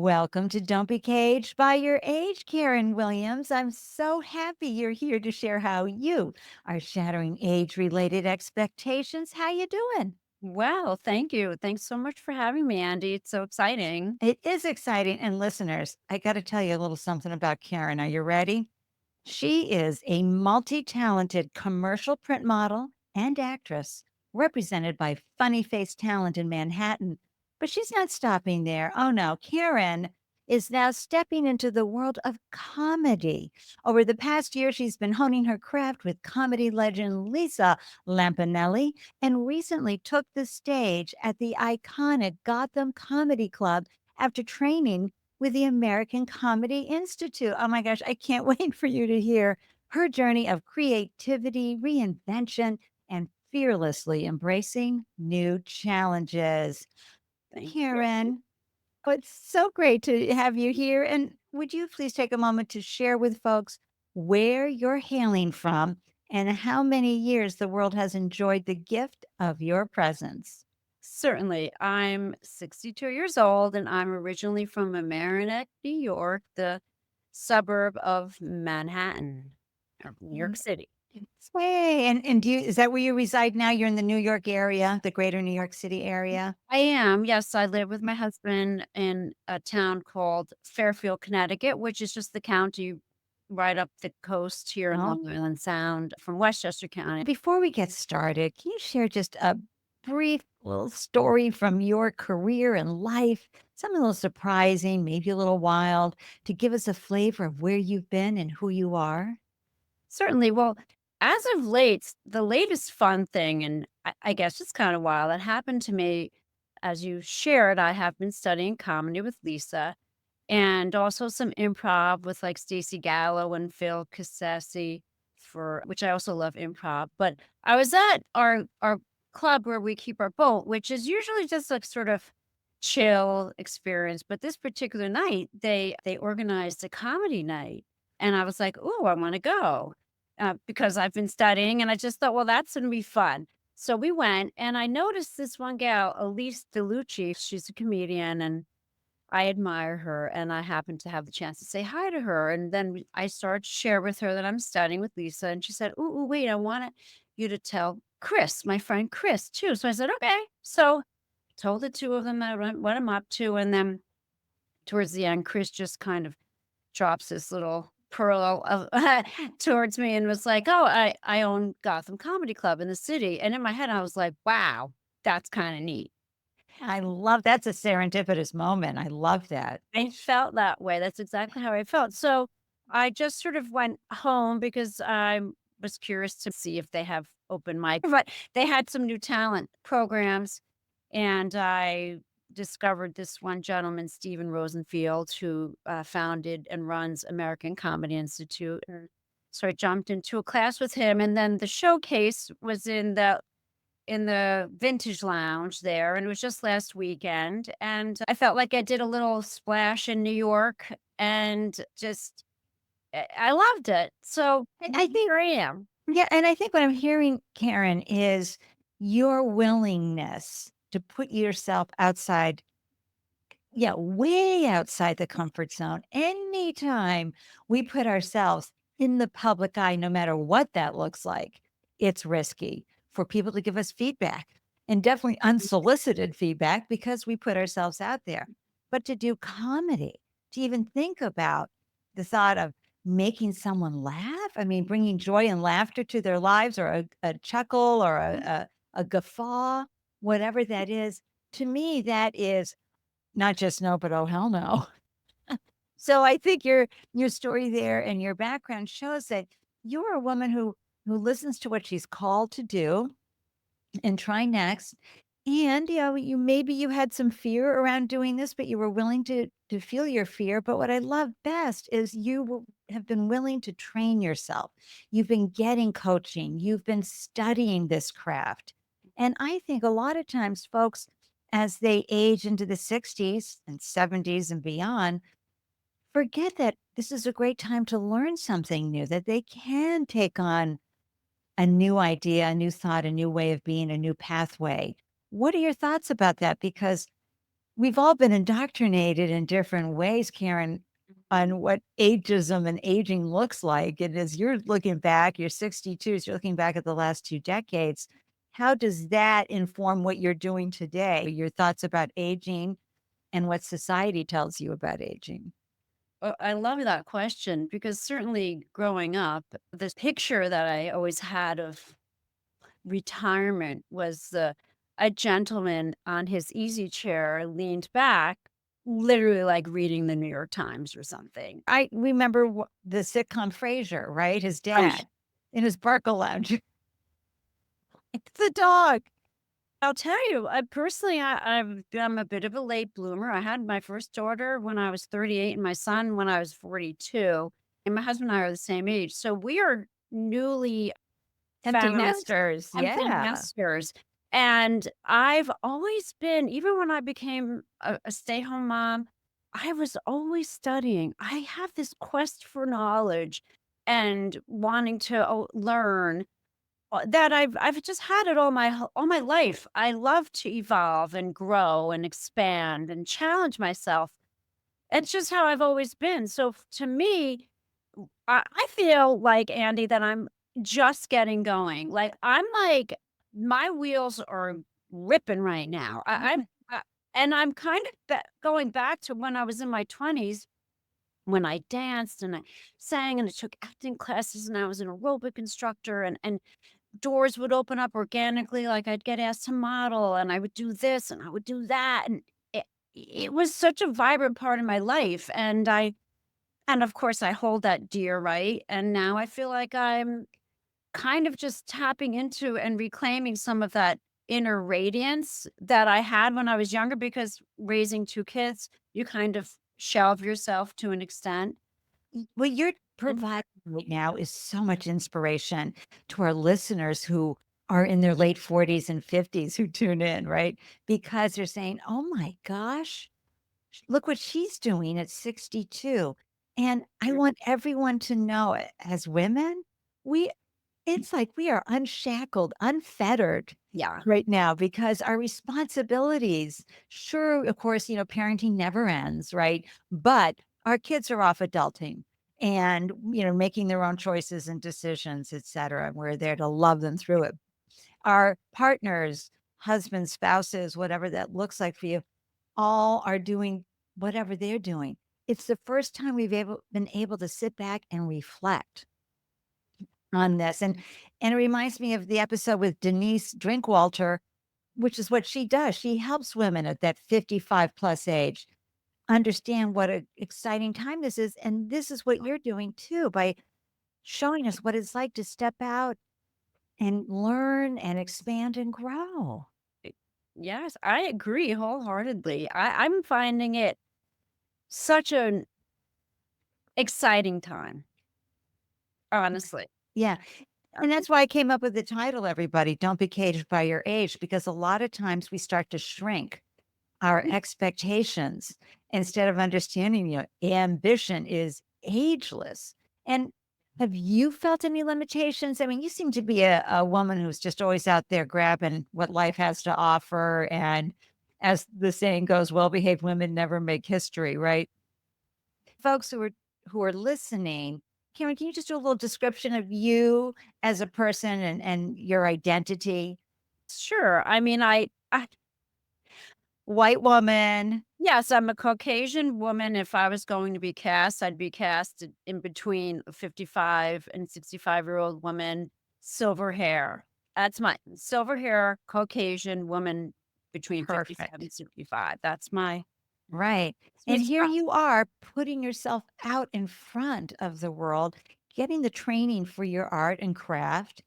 Welcome to Don't Be Caged by Your Age, Karen Williams. I'm so happy you're here to share how you are shattering age-related expectations. How you doing? Well, thank you. Thanks so much for having me, Andy. It's so exciting. It is exciting. And listeners, I got to tell you a little something about Karen. Are you ready? She is a multi-talented commercial print model and actress represented by funny face talent in Manhattan. But she's not stopping there. Oh no, Karen is now stepping into the world of comedy. Over the past year, she's been honing her craft with comedy legend Lisa Lampanelli and recently took the stage at the iconic Gotham Comedy Club after training with the American Comedy Institute. Oh my gosh, I can't wait for you to hear her journey of creativity, reinvention, and fearlessly embracing new challenges. Thank you. Karen, oh, it's so great to have you here. And would you please take a moment to share with folks where you're hailing from and how many years the world has enjoyed the gift of your presence? Certainly. I'm 62 years old and I'm originally from Mamaroneck, New York, the suburb of Manhattan, or New York City. Way, and do you is that where you reside now? You're in the New York area, the greater New York City area? I am. Yes, I live with my husband in a town called Fairfield, Connecticut, which is just the county right up the coast here in Long Oh, Island Sound from Westchester County. before we get started, can you share just a brief little story from your career and life? Something a little surprising, maybe a little wild, to give us a flavor of where you've been and who you are? Certainly. Well, as of late, the latest fun thing, and I guess it's kind of wild, that happened to me, as you shared, I have been studying comedy with Lisa and also some improv with like Stacey Gallo and Phil Cassasi for which I also love improv. But I was at our club where we keep our boat, which is usually just like sort of chill experience. But this particular night, they organized a comedy night. And I was like, "Oh, I want to go." Because I've been studying and I just thought, well, that's going to be fun. So we went and I noticed this one gal, Elise DeLucci. She's a comedian and I admire her. And I happened to have the chance to say hi to her. And then I started to share with her that I'm studying with Lisa. And she said, ooh, wait, I want you to tell Chris, my friend Chris, too. So I said, okay. So told the two of them that what I'm up to. And then towards the end, Chris just kind of drops this little pearl of towards me and was like, "Oh, I own Gotham Comedy Club in the city." And in my head, I was like, "Wow, that's kinda neat." I love that's a serendipitous moment. I love that. I felt that way. That's exactly how I felt. So I just sort of went home because I was curious to see if they have open mic, but they had some new talent programs. And I discovered this one gentleman, Stephen Rosenfield, who founded and runs American Comedy Institute. And so I jumped into a class with him. And then the showcase was in the vintage lounge there, and it was just last weekend, and I felt like I did a little splash in New York and just I loved it. So, I think here I am. yeah, and I think what I'm hearing, Karen, is your willingness to put yourself outside, yeah, way outside the comfort zone. Anytime we put ourselves in the public eye, no matter what that looks like, it's risky for people to give us feedback and definitely unsolicited feedback because we put ourselves out there. But to do comedy, to even think about the thought of making someone laugh, I mean, bringing joy and laughter to their lives or a chuckle or a guffaw, whatever that is, to me, that is not just no, but oh, hell no. So I think your story there and your background shows that you're a woman who listens to what she's called to do and try next. And you maybe you had some fear around doing this, but you were willing to feel your fear. But what I love best is have been willing to train yourself. You've been getting coaching. You've been studying this craft. And I think a lot of times folks, as they age into the 60s and 70s and beyond, forget that this is a great time to learn something new, that they can take on a new idea, a new thought, a new way of being, a new pathway. What are your thoughts about that? Because we've all been indoctrinated in different ways, Karen, Mhm. on what ageism and aging looks like. And as you're looking back, you're 62, so you're looking back at the last 2 decades. How does that inform what you're doing today? Your thoughts about aging and what society tells you about aging? I love that question because certainly growing up, this picture that I always had of retirement was a gentleman on his easy chair leaned back, literally like reading the New York Times or something. I remember the sitcom Frasier, right? His Oh, dad in his Barca lounge. It's the dog. I'll tell you, I personally, I'm a bit of a late bloomer. I had my first daughter when I was 38 and my son when I was 42. And my husband and I are the same age. So we are newly Empty found nesters. empty Yeah. nesters. And I've always been, even when I became a stay-home mom, I was always studying. I have this quest for knowledge and wanting to learn that I've just had it all my life. I love to evolve and grow and expand and challenge myself. It's just how I've always been. So to me, I feel like Andy that I'm just getting going. Like I'm like my wheels are ripping right now. And I'm kind of going back to when I was in my 20s when I danced and I sang and I took acting classes and I was an aerobic instructor and doors would open up organically, like, I'd get asked to model, and I would do this, and I would do that, and it was such a vibrant part of my life, and of course, I hold that dear, right? And now I feel like I'm kind of just tapping into and reclaiming some of that inner radiance that I had when I was younger because raising 2 kids, you kind of shelve yourself to an extent. What you're And providing right now is so much inspiration to our listeners who are in their late 40s and 50s who tune in, right? Because they're saying, oh my gosh, look what she's doing at 62. And I want everyone to know it. As women, we it's like we are unshackled, unfettered yeah. right now because our responsibilities, sure, of course, parenting never ends, right? But our kids are off adulting and, making their own choices and decisions, et cetera. And we're there to love them through it. Our partners, husbands, spouses, whatever that looks like for you, all are doing whatever they're doing. It's the first time been able to sit back and reflect on this. And it reminds me of the episode with Denise Drinkwalter, which is what she does. She helps women at that 55 plus age understand what an exciting time this is. And this is what you're doing too by showing us what it's like to step out and learn and expand and grow. Yes, I agree wholeheartedly. I'm finding it such an exciting time, honestly. Yeah. And that's why I came up with the title, everybody. Don't be caged by your age, because a lot of times we start to shrink our expectations instead of understanding, ambition is ageless. And have you felt any limitations? I mean, you seem to be a woman who's just always out there grabbing what life has to offer. And as the saying goes, well-behaved women never make history, right? Folks who are listening, Karen, can you just do a little description of you as a person and your identity? Sure. I mean, I White woman, yes, I'm a Caucasian woman. If I was going to be cast, I'd be cast in between a 55 and 65-year-old woman, silver hair. That's my silver hair, Caucasian woman between 55 and perfect. 65. That's my Right. And sweet here spot. you are putting yourself out in front of the world, getting the training for your art and craft,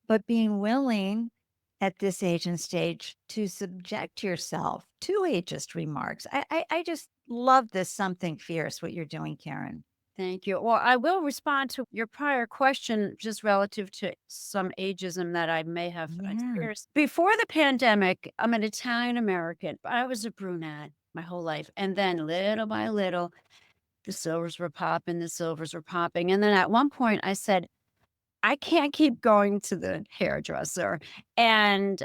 but being willing at this age and stage to subject yourself to ageist remarks. I just love this something fierce, what you're doing, Karen. Thank you. Well, I will respond to your prior question just relative to some ageism that I may have Yeah. experienced. Before the pandemic, I'm an Italian American. I was a brunette my whole life. And then little by little, the silvers were popping, the silvers were popping. And then at one point, I said, I can't keep going to the hairdresser. And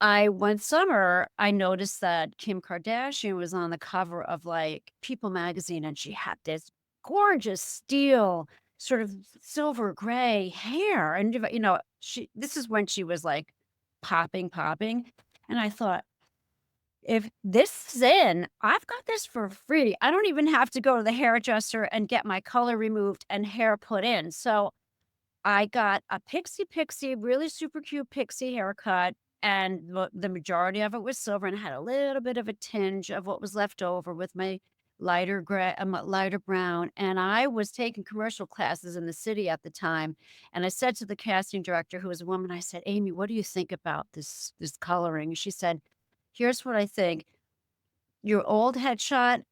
one summer, I noticed that Kim Kardashian was on the cover of, like, People magazine, and she had this gorgeous steel, sort of silver gray hair, and, she this is when she was, like, popping, and I thought, "If this is in, I've got this for free. I don't even have to go to the hairdresser and get my color removed and hair put in." So I got a pixie, really super cute pixie haircut, and the majority of it was silver, and I had a little bit of a tinge of what was left over with my lighter gray, lighter brown. And I was taking commercial classes in the city at the time, and I said to the casting director, who was a woman, I said, "Amy, what do you think about this coloring?" She said, "Here's what I think. Your old headshot,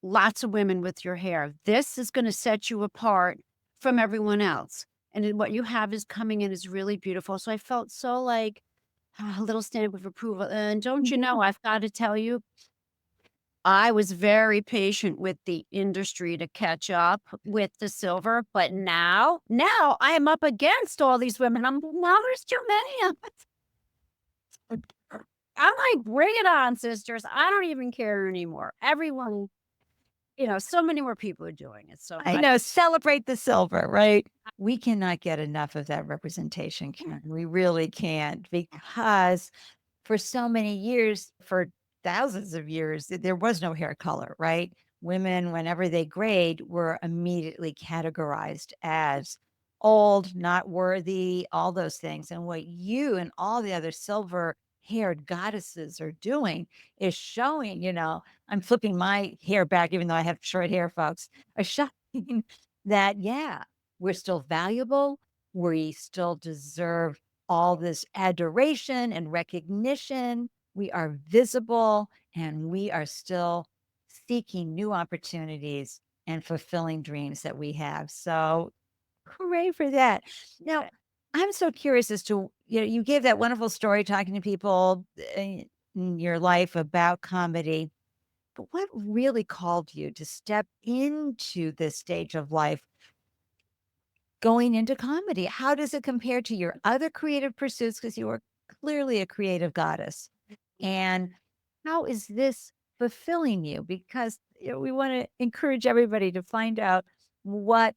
lots of women with your hair. This is gonna set you apart from everyone else, and then what you have is coming in is really beautiful." So I felt so like a little stamp of approval, and don't you Yeah. know, I've gotta tell you, I was very patient with the industry to catch up with the silver, but now I am up against all these women. Now there's too many of us. I'm like, "Bring it on, sisters. I don't even care anymore." Everyone, so many more people are doing it, so I I know, celebrate the silver, right? We cannot get enough of that representation, Karen. We really can't because for so many years, for thousands of years, there was no hair color, right? Women, whenever they grayed, were immediately categorized as old, not worthy, all those things. And what you and all the other silver haired goddesses are doing is showing, I'm flipping my hair back, even though I have short hair, folks, are showing that, yeah, we're still valuable. We still deserve all this adoration and recognition. We are visible and we are still seeking new opportunities and fulfilling dreams that we have. So, hooray for that. Now, I'm so curious as to, you gave that wonderful story talking to people in your life about comedy, but what really called you to step into this stage of life going into comedy? How does it compare to your other creative pursuits? Because you are clearly a creative goddess. And how is this fulfilling you? Because we want to encourage everybody to find out what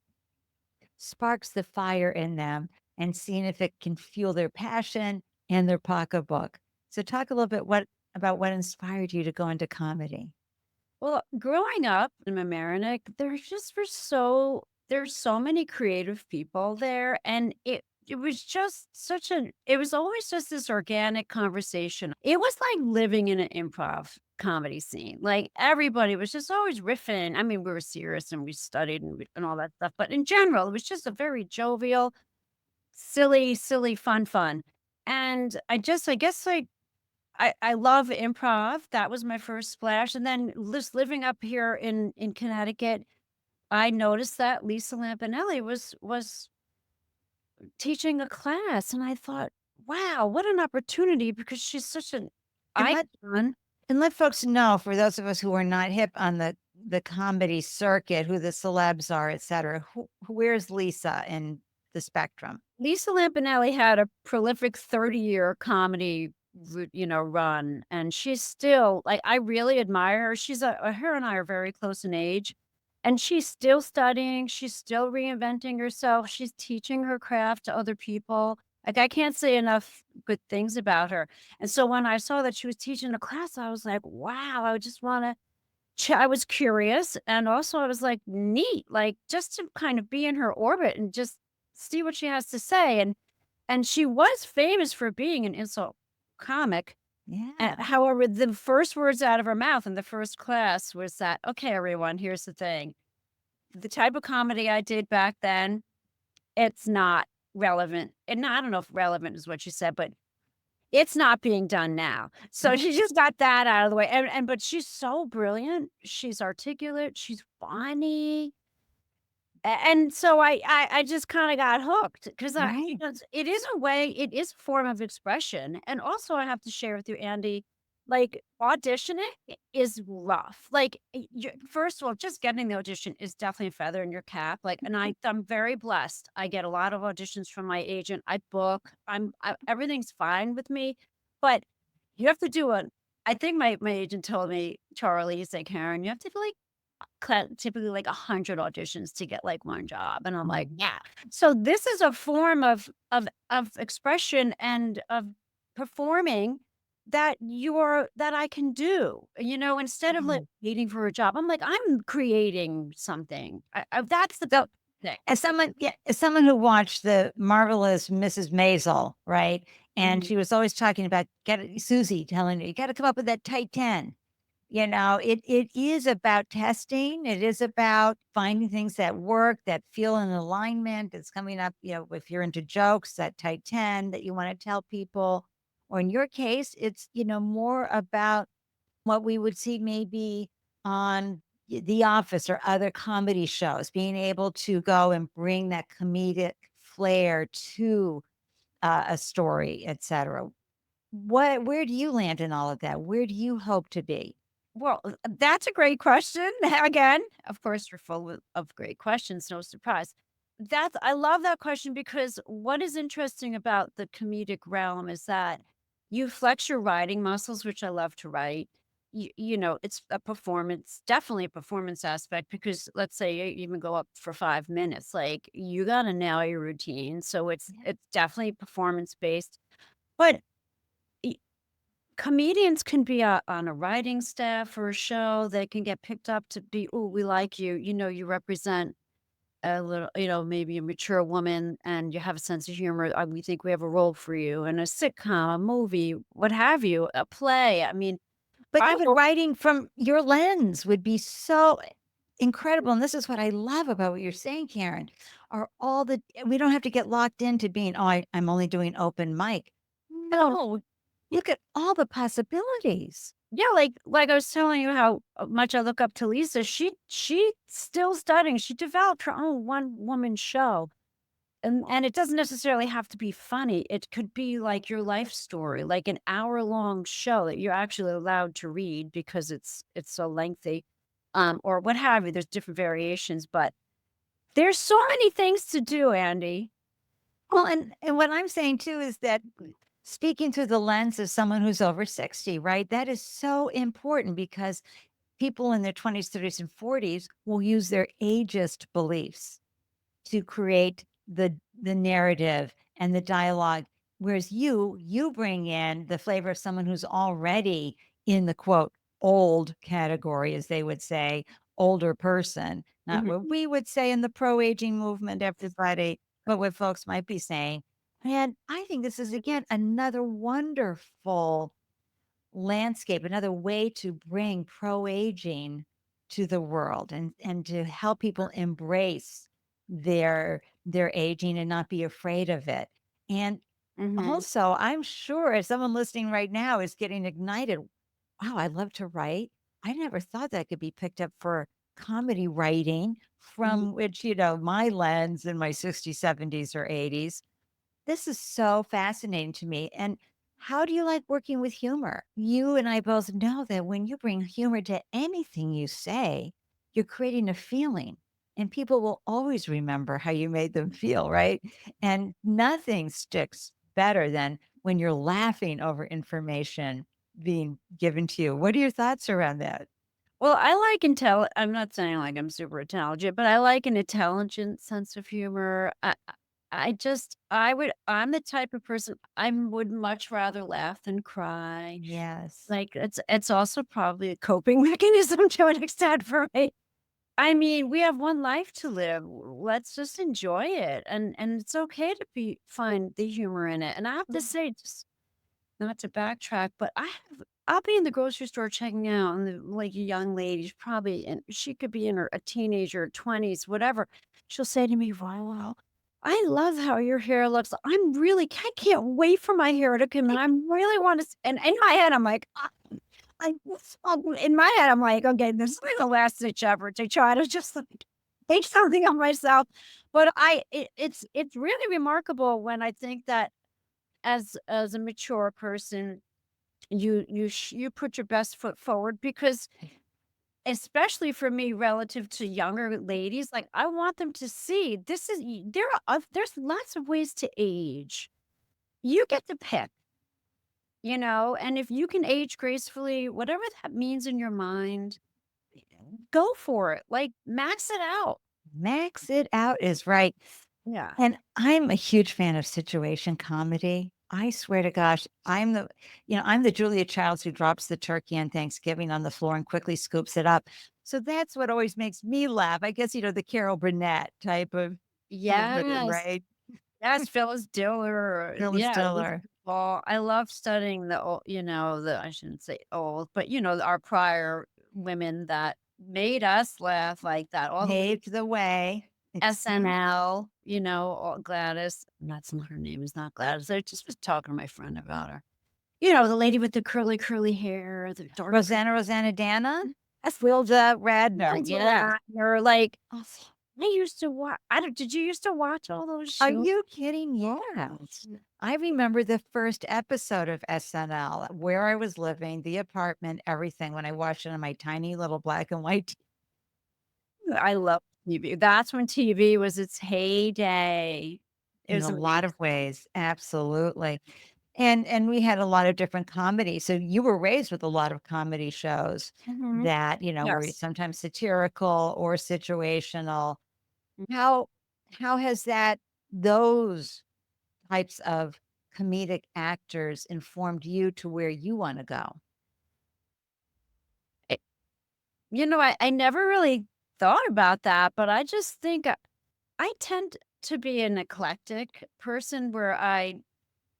sparks the fire in them and seeing if it can fuel their passion and their pocketbook. So talk a little bit about what inspired you to go into comedy. Well, growing up in Mamaroneck, there's so many creative people there, and it was just it was always just this organic conversation. It was like living in an improv comedy scene. Like everybody was just always riffing. I mean, we were serious and we studied and all that stuff, but in general, it was just a very jovial, silly, fun. And I guess like I love improv. That was my first splash, and then just living up here in Connecticut, I noticed that Lisa Lampanelli was teaching a class, and I thought, "Wow, what an opportunity," because she's such an And let icon. folks know, for those of us who are not hip on the comedy circuit, who the celebs are, et cetera. Where's Lisa in the spectrum? Lisa Lampanelli had a prolific 30-year comedy run, and she's still like, I really admire her. Her and I are very close in age, and she's still studying, she's still reinventing herself, she's teaching her craft to other people. Like, I can't say enough good things about her, and so when I saw that she was teaching a class, I was like, "Wow, I just wanna." I was curious, and also I was like, "Neat," like, just to kind of be in her orbit and just see what she has to say, and she was famous for being an insult comic. Yeah. However, the first words out of her mouth in the first class was that, "Okay, everyone, here's the thing. The type of comedy I did back then, it's not relevant." And I don't know if relevant is what she said, but it's not being done now. So she just got that out of the way, and but she's so brilliant. She's articulate, she's funny. And so I just kinda got hooked because Right. it is a way, it is a form of expression, and also I have to share with you, Andy, like, auditioning is rough. Like, you first of all, just getting the audition is definitely a feather in your cap, like, and I'm very blessed. I get a lot of auditions from my agent. I book. Everything's fine with me, but You have to do a I think my agent told me, Charlie, he's like, "Karen, you have to do, like, typically, like, 100 auditions to get, like, 1 job," and I'm like, Mhm. "Yeah." So this is a form of expression and of performing that I can do, instead of, like, Mhm. waiting for a job. I'm like, "I'm creating something." That's the So, thing. as someone who watched the marvelous Mrs. Maisel, right? And Mhm. she was always talking about Susie telling her, "You gotta come up with that tight 10." It is about testing. It is about finding things that work, that feel in alignment. It's coming up, if you're into jokes, that tight 10 that you wanna tell people. Or in your case, it's, more about what we would see maybe on The Office or other comedy shows, being able to go and bring that comedic flair to, a story, etcetera. Where do you land in all of that? Where do you hope to be? Well, that's a great question. Again, of course, you're full of great questions, no surprise. I love that question because what is interesting about the comedic realm is that you flex your writing muscles, which I love to write. It's a performance, definitely a performance aspect because let's say you even go up for 5 minutes, like you got to nail your routine. So it's definitely performance based. But comedians can be on a writing staff for a show. They can get picked up to be, "Oh, we like you. You represent a little, maybe a mature woman and you have a sense of humor. We think we have a role for you in a sitcom, a movie, what have you, a play." I mean, But I even hope. writing from your lens would be so incredible, and this is what I love about what you're saying, Karen, are all the we don't have to get locked into being, "Oh, I'm only doing open mic." No, look at all the possibilities. Yeah, like I was telling you how much I look up to Lisa. She still studying. She developed her own one woman show. And it doesn't necessarily have to be funny. It could be like your life story, like an hour-long show that you're actually allowed to read because it's so lengthy, or what have you. There's different variations, but there's so many things to do, Andy. Well, and what I'm saying too is that speaking through the lens of someone who's over 60, right? That is so important because people in their 20s, 30s, and 40s will use their ageist beliefs to create the narrative and the dialogue, whereas you bring in the flavor of someone who's already in the quote old category, as they would say, older person, not Mhm. what we would say in the pro-aging movement, everybody, but what folks might be saying. And I think this is again another wonderful landscape, another way to bring pro-aging to the world and to help people embrace their aging and not be afraid of it. And Mhm. also, I'm sure if someone listening right now is getting ignited, wow, I love to write. I never thought that could be picked up for comedy writing, Mhm. from which, my lens in my 60s, 70s, or 80s. This is so fascinating to me. And how do you like working with humor? You and I both know that when you bring humor to anything you say, you're creating a feeling, and people will always remember how you made them feel, right? And nothing sticks better than when you're laughing over information being given to you. What are your thoughts around that? Well, I'm not saying like I'm super intelligent, but I like an intelligent sense of humor. I'm the type of person I would much rather laugh than cry. Yes. Like, it's also probably a coping mechanism to an extent for me. I mean, we have one life to live. Let's just enjoy it, and it's okay to find the humor in it. And I have to say, just not to backtrack, but I'll be in the grocery store checking out, and like a young lady, she's probably and she could be in a teenager, 20s, whatever. She'll say to me, "Wow, I love how your hair looks. I can't wait for my hair to come in. I really want to." And in my head, I'm like, in my head, I'm like, okay, this is like the last ditch effort to try to just like take something on myself. But it's really remarkable when I think that as a mature person, you put your best foot forward because especially for me relative to younger ladies, like I want them to see there's lots of ways to age. You get to pick. and if you can age gracefully, whatever that means in your mind, go for it. Like, max it out. Max it out is right. Yeah. And I'm a huge fan of situation comedy. I swear to gosh, I'm the Julia Childs who drops the turkey on Thanksgiving on the floor and quickly scoops it up. So that's what always makes me laugh. I guess, the Carol Burnett type of comedy, Yes. right? Yes, Phyllis Diller. Phyllis Yeah, Elizabeth Diller. Ball. I love studying the old, I shouldn't say old, but our prior women that made us laugh like that. All the Paved the way. SNL, Gladys. That's not her name, is not Gladys. I just was talking to my friend about her. The lady with the curly hair, the dark Rosanna Dana? that's Wilda Radner. Yeah. yeah. Or like, I used to watch. I don't. Did you used to watch all those Are shows? you kidding? Yes. I remember the first episode of SNL, where I was living, the apartment, everything, when I watched it on my tiny little black and white I love TV. That's when TV was its heyday. It in was a lot amazing. of ways, absolutely. And we had a lot of different comedy. So you were raised with a lot of comedy shows Mhm. that, were Yes. sometimes satirical or situational. Mm. How how has those types of comedic actors informed you to where you wanna go? Eh, I never really thought about that, but I just think I tend to be an eclectic person where I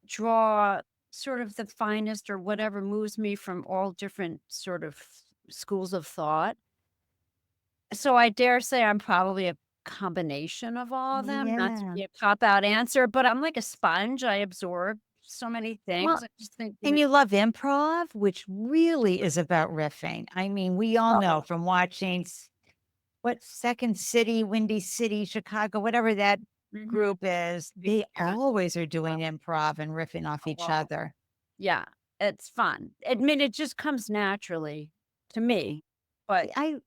draw sort of the finest or whatever moves me from all different sort of schools of thought. So I dare say I'm probably a combination of all of them, not to Yeah. be a cop out answer, but I'm like a sponge. I absorb so many Well, things. I just think and you love improv, which really is about riffing. I mean, we all know oh, from watching what Second City, Windy City, Chicago, whatever that mhm, group is, they yeah. always are doing improv and riffing off each Oh, other. yeah, it's fun. I mean, it just comes naturally to me, but I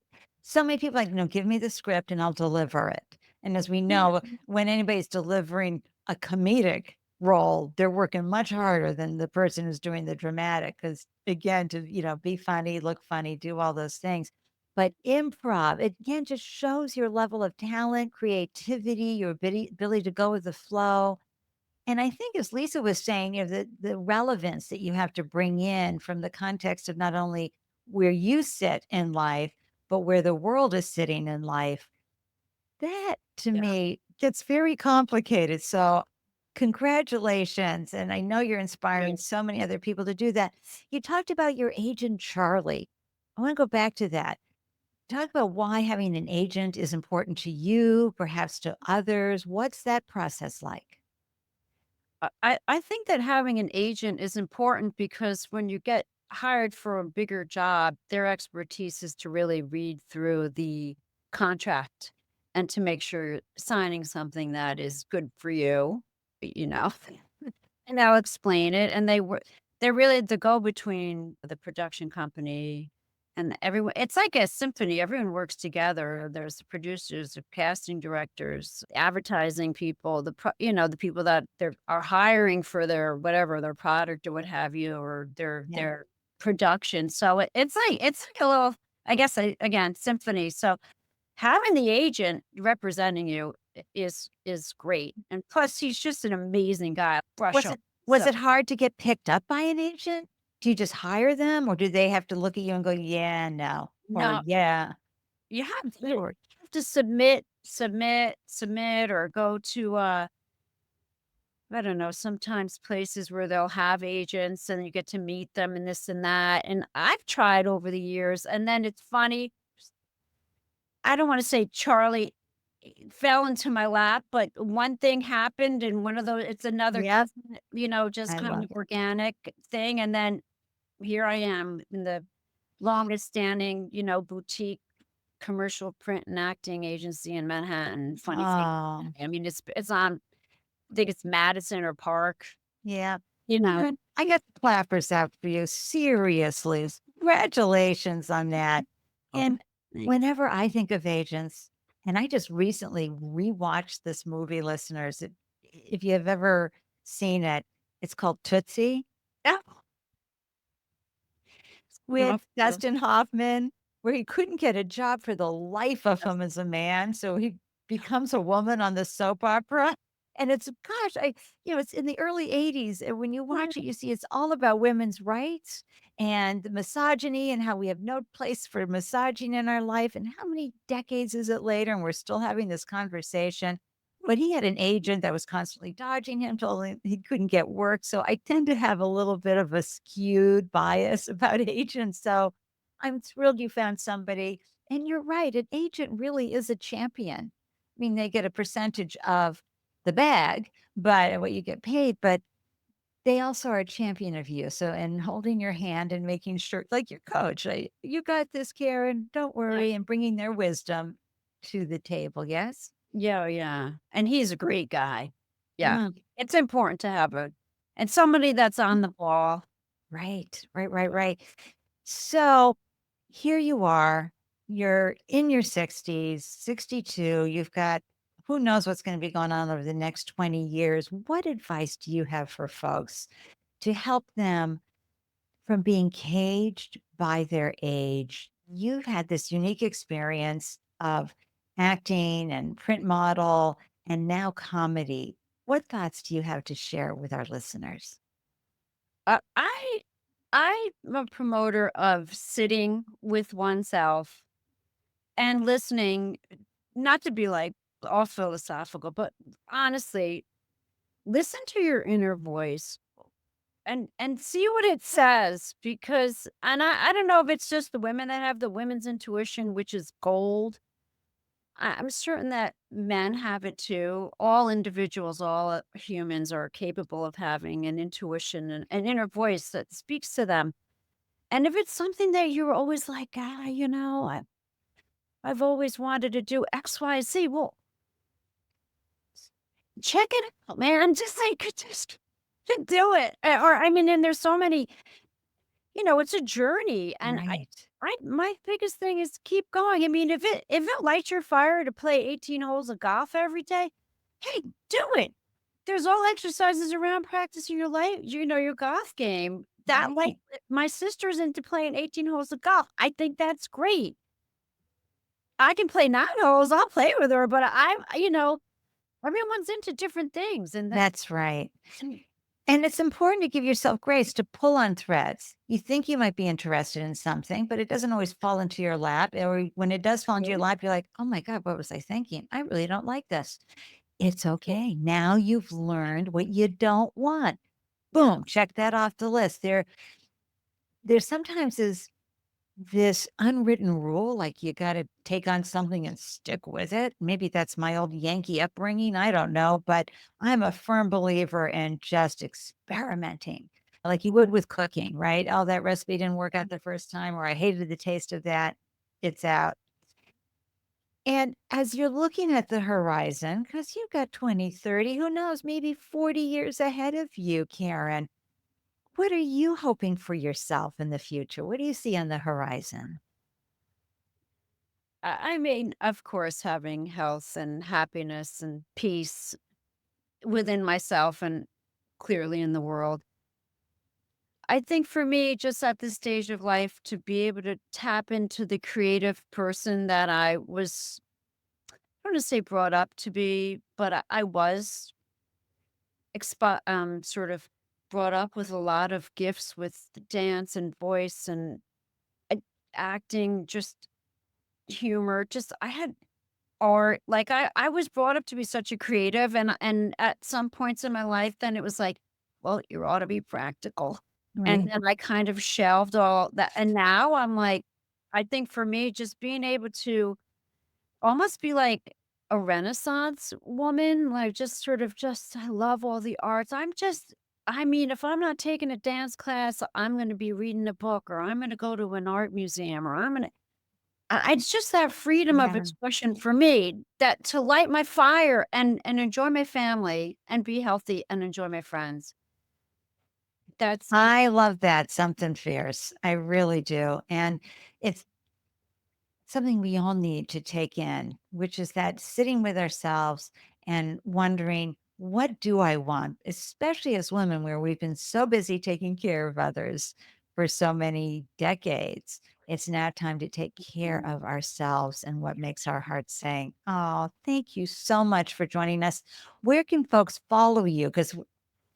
so many people like, "No, give me the script and I'll deliver it." And as we yeah, know, when anybody's delivering a comedic role, they're working much harder than the person who's doing the dramatic. Because again, to, be funny, look funny, do all those things. But improv, it again just shows your level of talent, creativity, your ability to go with the flow. And I think as Lisa was saying, the relevance that you have to bring in from the context of not only where you sit in life, but where the world is sitting in life, that to yeah, me gets very complicated. So congratulations. And I know you're inspiring great. so many other people to do that. You talked about your agent, Charlie. I want to go back to that. Talk about why having an agent is important to you, perhaps to others. What's that process like? I think that having an agent is important because when you get hired for a bigger job, their expertise is to really read through the contract and to make sure you're signing something that is good for you, you know. And they'll explain it, and they're really the go-between the production company and everyone. It's like a symphony, everyone works together. There's the producers, the casting directors, advertising people, the people that they are hiring for their whatever, their product or what have you, or Yeah. their production. So it's like a little, I guess, again, symphony. So having the agent representing you is great, and plus, he's just an amazing guy, brush Was him. was So, it hard to get picked up by an agent? Do you just hire them, or do they have to look at you and go, "Yeah, no," or no, "Yeah, you have to sure." submit, or go to, I don't know, sometimes places where they'll have agents and you get to meet them and this and that, and I've tried over the years, and then it's funny, I don't wanna say Charlie fell into my lap, but one thing happened and one of those it's another, Yep, just I kind love of it. organic thing, and then here I am in the longest standing, boutique commercial print and acting agency in Manhattan. Funny thing, Oh, I mean, it's on I think it's Madison or Park, yeah. you know? Good. I got the clappers out for you, seriously. Congratulations on that. Oh, And thank whenever I think of agents, and I just recently rewatched this movie, listeners, if you have ever seen it, it's called Tootsie. yeah. with Of course. Dustin Hoffman, where he couldn't get a job for the life of him as a man, so he becomes a woman on the soap opera, and it's gosh, it's in the early '80s, and when you watch it, you see it's all about women's rights and the misogyny and how we have no place for misogyny in our life, and how many decades is it later, and we're still having this conversation. But he had an agent that was constantly dodging him, told him he couldn't get work, so I tend to have a little bit of a skewed bias about agents, so I'm thrilled you found somebody, and you're right, an agent really is a champion. I mean, they get a percentage of the bag, but what you get paid, but they also are a champion of you, so and holding your hand and making sure like your coach, "You got this, Karen, don't Yeah. worry," and bringing their wisdom to the table, yes? Yeah, oh, yeah, and he's a great guy. Yeah. Mm. It's important to have a and somebody that's on the ball. Right, right, right, right. So here you are, you're in your 60s, 62, you've got who knows what's going to be going on over the next 20 years. What advice do you have for folks to help them from being caged by their age? You've had this unique experience of acting and print model and now comedy. What thoughts do you have to share with our listeners? I'm a promoter of sitting with oneself and listening, not to be, like, all philosophical, but honestly, listen to your inner voice and see what it says because and I don't know if it's just the women that have the women's intuition, which is gold. I'm certain that men have it too. All individuals, all humans are capable of having an intuition and an inner voice that speaks to them. And if it's something that you're always like, I've always wanted to do X, Y, Z, well, check it out, man. Just like, just do it. Or, I mean, and there's so many, it's a journey. And Right. my biggest thing is keep going. I mean, if it lights your fire to play 18 holes of golf every day, hey, do it. There's all exercises around practicing your life, your golf game. That like Right. my sister's into playing 18 holes of golf. I think that's great. I can play 9 holes, I'll play with her, but everyone's into different things and that That's right. And it's important to give yourself grace to pull on threads. You think you might be interested in something, but it doesn't always fall into your lap. Or when it does fall into your lap, you're like, oh my God, what was I thinking? I really don't like this. It's okay. Now you've learned what you don't want. yeah. Boom, check that off the list. There sometimes is this unwritten rule, like you got to take on something and stick with it. Maybe that's my old Yankee upbringing. I don't know, but I'm a firm believer in just experimenting like you would with cooking, right? Oh, that recipe didn't work out the first time, or I hated the taste of that. It's out. And as you're looking at the horizon, because you've got 20, 30, who knows, maybe 40 years ahead of you, Karen, what are you hoping for yourself in the future? What do you see on the horizon? I mean, of course, having health and happiness and peace within myself and clearly in the world. I think for me, just at this stage of life, to be able to tap into the creative person that I was, I don't want to say brought up to be, but I was sort of brought up with a lot of gifts with the dance and voice and uh, acting, just humor. Just I had art. Like I was brought up to be such a creative, and at some points in my life, then it was like, well, you ought to be practical, and Right. then I kind of shelved all that, and now I'm like, I think for me, just being able to almost be like a Renaissance woman, like, just sort of just I love all the arts. I mean, if I'm not taking a dance class, I'm gonna be reading a book, or I'm gonna go to an art museum, or I'm gonna it's just that freedom of Yeah. expression for me that to light my fire and enjoy my family and be healthy and enjoy my friends. That's I love that, something fierce. I really do. And it's something we all need to take in, which is that sitting with ourselves and wondering, what do I want? Especially as women, where we've been so busy taking care of others. for so many decades. It's now time to take care of ourselves and what makes our hearts sing. Oh, thank you so much for joining us. Where can folks follow you? Because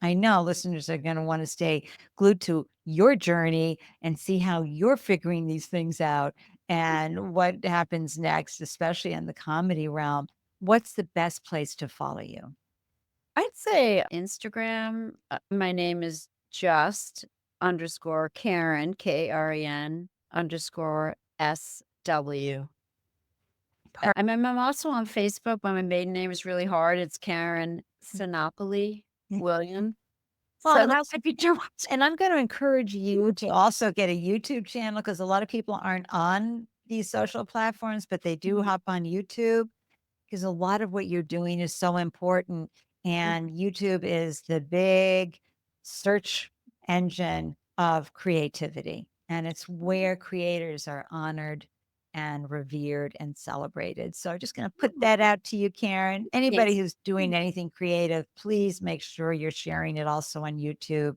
I know listeners are going to want to stay glued to your journey and see how you're figuring these things out and what happens next, especially in the comedy realm. What's the best place to follow you? I'd say Instagram. My name is just underscore Karen, Karen underscore SW. I'm also on Facebook, but my maiden name is really hard. It's Karen Sinopoli William. Well, So and that would be too much. I'm gonna encourage you to also get a YouTube channel because a lot of people aren't on these social platforms, but they do hop on YouTube because a lot of what you're doing is so important. And YouTube is the big search engine of creativity. And it's where creators are honored and revered and celebrated. So I'm just going to put that out to you, Karen. Anybody Thanks. who's doing anything creative, please make sure you're sharing it also on YouTube.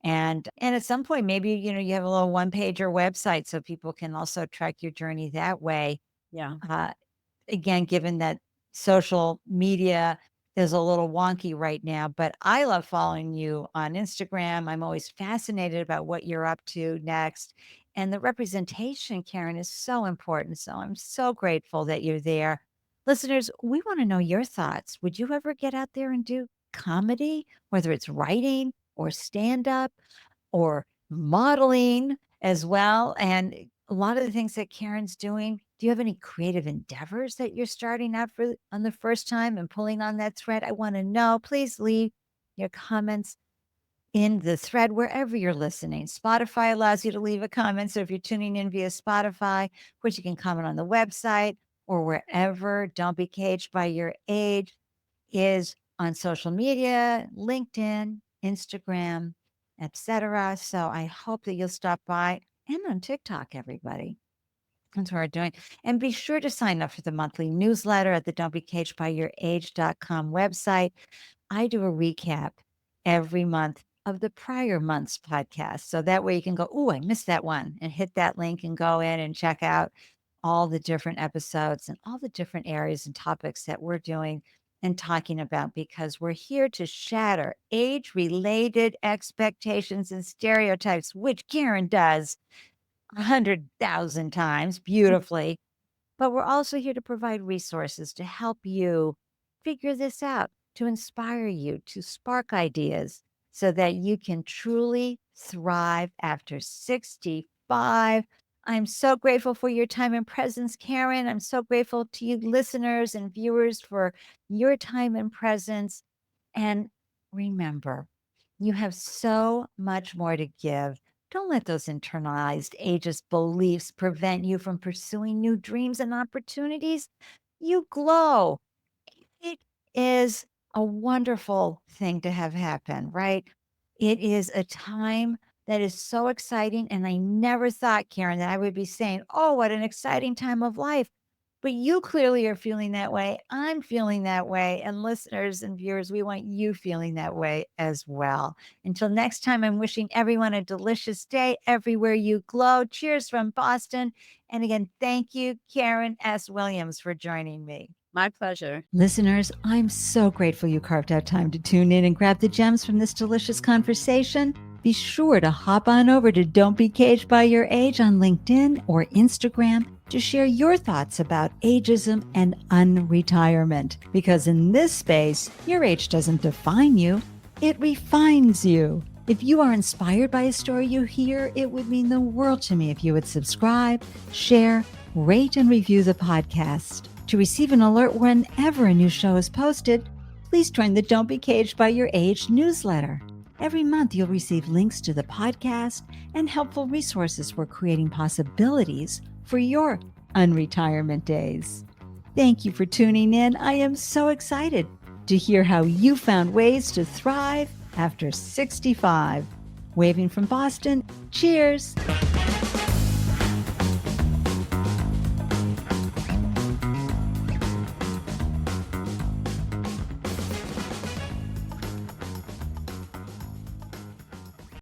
And at some point, maybe you have a little one pager website so people can also track your journey that way. Yeah. Uh, Again, given that social media is a little wonky right now, but I love following you on Instagram. I'm always fascinated about what you're up to next. And the representation, Karen, is so important. So I'm so grateful that you're there. Listeners, we want to know your thoughts. Would you ever get out there and do comedy, whether it's writing or stand up or modeling as well? And a lot of the things that Karen's doing, do you have any creative endeavors that you're starting out for on the first time and pulling on that thread? I want to know. Please leave your comments in the thread wherever you're listening. Spotify allows you to leave a comment. So if you're tuning in via Spotify, of course, you can comment on the website or wherever. Don't be caged by your age is on social media, LinkedIn, Instagram, etc. So I hope that you'll stop by and on TikTok, everybody. That's what we're doing. And be sure to sign up for the monthly newsletter at the Don't Be Caged by Your Age.com website. I do a recap every month of the prior month's podcast. So that way you can go, oh, I missed that one, and hit that link and go in and check out all the different episodes and all the different areas and topics that we're doing and talking about, because we're here to shatter age related expectations and stereotypes, which Karen does 100,000 times beautifully. But we're also here to provide resources to help you figure this out, to inspire you, to spark ideas so that you can truly thrive after 65. I'm so grateful for your time and presence, Karen. I'm so grateful to you, listeners and viewers, for your time and presence. And remember, you have so much more to give. Don't let those internalized ageist beliefs prevent you from pursuing new dreams and opportunities. You glow. It is a wonderful thing to have happen, right? It is a time that is so exciting. And I never thought, Karen, that I would be saying, oh, what an exciting time of life. But you clearly are feeling that way. I'm feeling that way. And listeners and viewers, we want you feeling that way as well. Until next time, I'm wishing everyone a delicious day everywhere you glow. Cheers from Boston. And again, thank you, Karen S. Williams, for joining me. My pleasure. Listeners, I'm so grateful you carved out time to tune in and grab the gems from this delicious conversation. Be sure to hop on over to Don't Be Caged by Your Age on LinkedIn or Instagram to share your thoughts about ageism and unretirement. Because in this space, your age doesn't define you, it refines you. If you are inspired by a story you hear, it would mean the world to me if you would subscribe, share, rate, and review the podcast. To receive an alert whenever a new show is posted, please join the Don't Be Caged by Your Age newsletter. Every month, you'll receive links to the podcast and helpful resources for creating possibilities for your unretirement days. Thank you for tuning in. I am so excited to hear how you found ways to thrive after 65. Waving from Boston, cheers.